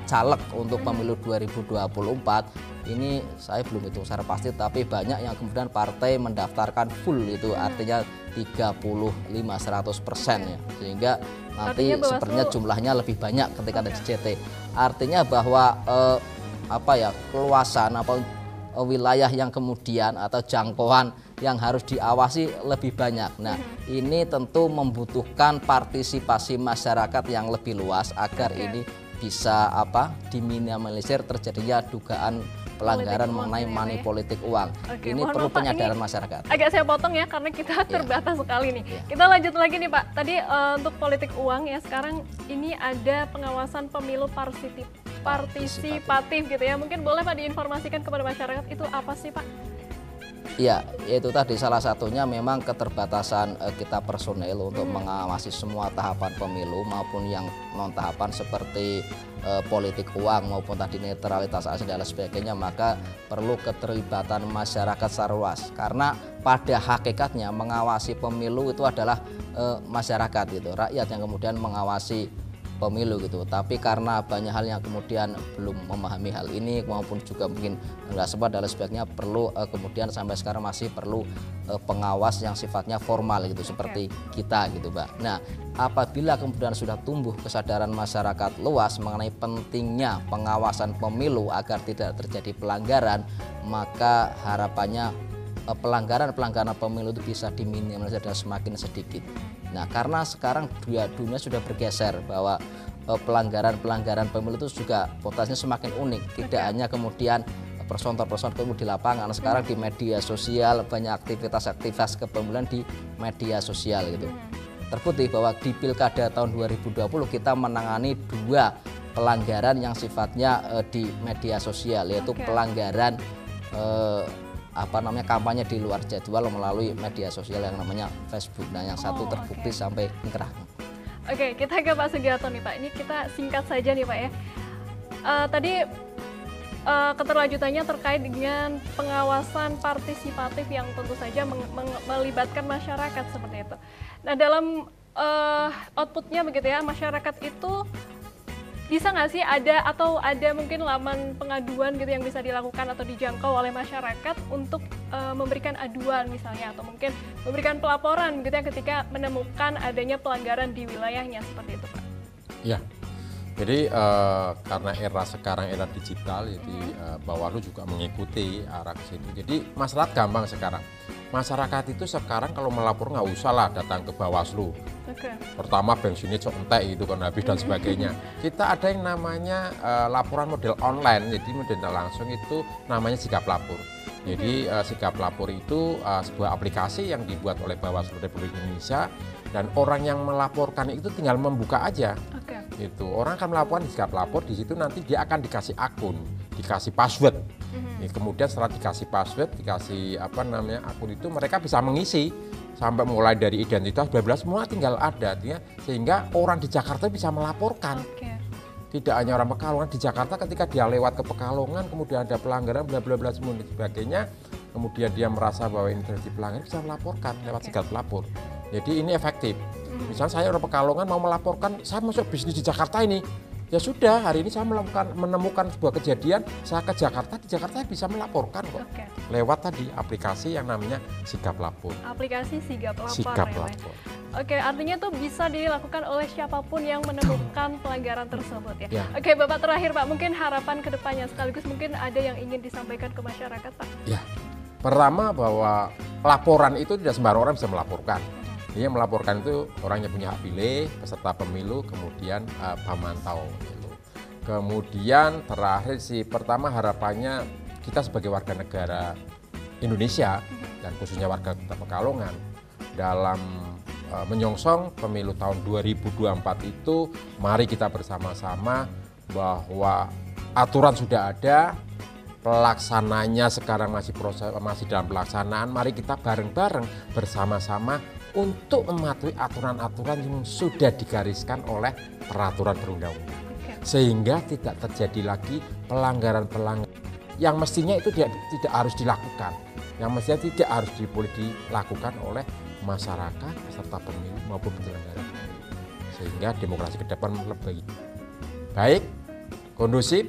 [SPEAKER 3] caleg untuk pemilu 2024 ini saya belum hitung secara pasti, tapi banyak yang kemudian partai mendaftarkan full itu artinya 35-100% ya, sehingga nanti sebenarnya jumlahnya lebih banyak ketika ada DCT. Artinya bahwa keluasan wilayah yang kemudian atau jangkauan yang harus diawasi lebih banyak. Nah, ini tentu membutuhkan partisipasi masyarakat yang lebih luas agar ini bisa diminimalisir terjadinya dugaan pelanggaran mengenai money politik uang. Ini perlu penyadaran masyarakat.
[SPEAKER 1] Agak saya potong ya karena kita terbatas sekali nih. Kita lanjut lagi nih Pak. Tadi untuk politik uang ya, sekarang ini ada pengawasan pemilu partisipatif gitu ya. Mungkin boleh Pak diinformasikan kepada masyarakat itu apa sih Pak?
[SPEAKER 3] Ya, itu tadi salah satunya memang keterbatasan kita personel untuk mengawasi semua tahapan pemilu maupun yang non tahapan seperti politik uang maupun tadi netralitas ASN dan sebagainya, maka perlu keterlibatan masyarakat secara luas karena pada hakikatnya mengawasi pemilu itu adalah masyarakat gitu, rakyat yang kemudian mengawasi pemilu gitu. Tapi karena banyak hal yang kemudian belum memahami hal ini maupun juga mungkin nggak sempat dan sebagainya, perlu kemudian sampai sekarang masih perlu pengawas yang sifatnya formal gitu seperti kita gitu Mbak. Nah, apabila kemudian sudah tumbuh kesadaran masyarakat luas mengenai pentingnya pengawasan pemilu agar tidak terjadi pelanggaran, maka harapannya pelanggaran pemilu itu bisa diminimalisir dan semakin sedikit. Nah, karena sekarang dunia sudah bergeser bahwa pelanggaran pemilu itu juga potensinya semakin unik. Tidak hanya kemudian person-person di lapangan, sekarang di media sosial banyak aktivitas kepemiluan di media sosial gitu. Terbukti bahwa di Pilkada tahun 2020 kita menangani 2 pelanggaran yang sifatnya di media sosial, yaitu pelanggaran kampanye di luar jadwal melalui media sosial yang namanya Facebook. Nah, yang satu terbukti sampai inkrah.
[SPEAKER 1] Oke, kita ke Pak Sugiarto nih Pak. Ini kita singkat saja nih Pak ya. Tadi keterlanjutannya terkait dengan pengawasan partisipatif yang tentu saja melibatkan masyarakat seperti itu. Nah, dalam outputnya begitu ya, masyarakat itu bisa nggak sih ada mungkin laman pengaduan gitu yang bisa dilakukan atau dijangkau oleh masyarakat untuk memberikan aduan misalnya, atau mungkin memberikan pelaporan gitu ya ketika menemukan adanya pelanggaran di wilayahnya seperti itu Pak?
[SPEAKER 4] Ya, jadi karena era sekarang era digital, jadi Bawaslu juga mengikuti arah ke situ. Jadi masyarakat gampang sekarang. Masyarakat itu sekarang kalau melapor nggak usah lah datang ke Bawaslu. Pertama bensinnya cok entek gitu kan habis dan sebagainya. Kita ada yang namanya laporan model online, jadi model langsung itu namanya Sigap Lapor. Jadi Sigap Lapor itu sebuah aplikasi yang dibuat oleh Bawaslu Republik Indonesia, dan orang yang melaporkan itu tinggal membuka aja. Itu orang akan melakukan Sigap Lapor, di situ nanti dia akan dikasih akun, dikasih password. Kemudian setelah dikasih password, dikasih akun itu mereka bisa mengisi sampai mulai dari identitas bla bla semua tinggal ada, sehingga orang di Jakarta bisa melaporkan. Tidak hanya orang Pekalongan, di Jakarta ketika dia lewat ke Pekalongan kemudian ada pelanggaran bla bla bla semua dan sebagainya, kemudian dia merasa bahwa ini terjadi pelanggaran, bisa melaporkan lewat Sigap Lapor. Jadi ini efektif. Misalnya saya orang Pekalongan mau melaporkan saya masuk bisnis di Jakarta ini, ya sudah, hari ini saya menemukan sebuah kejadian, saya ke Jakarta, di Jakarta saya bisa melaporkan kok. Lewat tadi aplikasi yang namanya Sigap Lapor.
[SPEAKER 1] Aplikasi Sigap Lapor.
[SPEAKER 4] Sigap Lapor.
[SPEAKER 1] Oke, artinya tuh bisa dilakukan oleh siapapun yang menemukan pelanggaran tersebut ya. Oke, Bapak terakhir Pak, mungkin harapan ke depannya sekaligus mungkin ada yang ingin disampaikan ke masyarakat Pak. Ya,
[SPEAKER 4] pertama bahwa laporan itu tidak sembarang orang bisa melaporkan. Yang melaporkan itu orang yang punya hak pilih, peserta pemilu, kemudian pemantau pemilu. Kemudian terakhir pertama harapannya kita sebagai warga negara Indonesia dan khususnya warga Kota Pekalongan dalam menyongsong pemilu tahun 2024 itu, mari kita bersama-sama bahwa aturan sudah ada, pelaksananya sekarang masih dalam pelaksanaan. Mari kita bareng-bareng bersama-sama untuk mematuhi aturan-aturan yang sudah digariskan oleh peraturan perundang-undangan, sehingga tidak terjadi lagi pelanggaran-pelanggaran yang mestinya itu tidak harus dilakukan, yang mestinya tidak harus dilakukan oleh masyarakat, peserta pemilu maupun penyelenggara pemilu, sehingga demokrasi ke depan lebih baik, kondusif,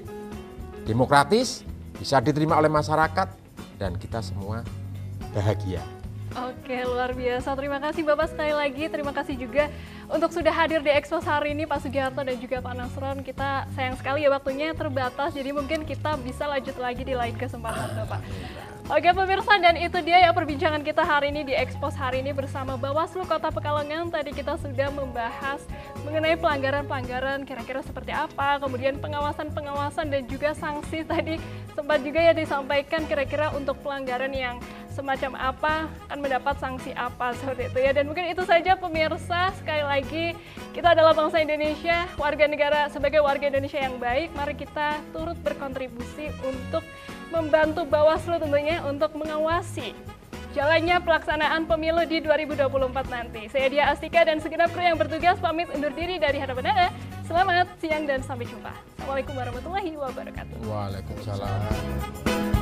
[SPEAKER 4] demokratis, bisa diterima oleh masyarakat, dan kita semua bahagia.
[SPEAKER 1] Oke, luar biasa. Terima kasih Bapak sekali lagi. Terima kasih juga untuk sudah hadir di Expos hari ini Pak Sugiarto dan juga Pak Nasron. Kita sayang sekali ya waktunya terbatas, jadi mungkin kita bisa lanjut lagi di lain kesempatan Bapak. Oke pemirsa, dan itu dia ya perbincangan kita hari ini di Expose hari ini bersama Bawaslu Kota Pekalongan. Tadi kita sudah membahas mengenai pelanggaran-pelanggaran kira-kira seperti apa, kemudian pengawasan-pengawasan dan juga sanksi. Tadi sempat juga ya disampaikan kira-kira untuk pelanggaran yang semacam apa akan mendapat sanksi apa seperti itu ya. Dan mungkin itu saja pemirsa, sekali lagi kita adalah bangsa Indonesia, warga negara, sebagai warga Indonesia yang baik, mari kita turut berkontribusi untuk membantu Bawaslu tentunya untuk mengawasi jalannya pelaksanaan pemilu di 2024 nanti. Saya Dia Astika dan segenap kru yang bertugas pamit undur diri dari hadapan Anda. Selamat siang dan sampai jumpa. Assalamualaikum warahmatullahi wabarakatuh.
[SPEAKER 4] Waalaikumsalam.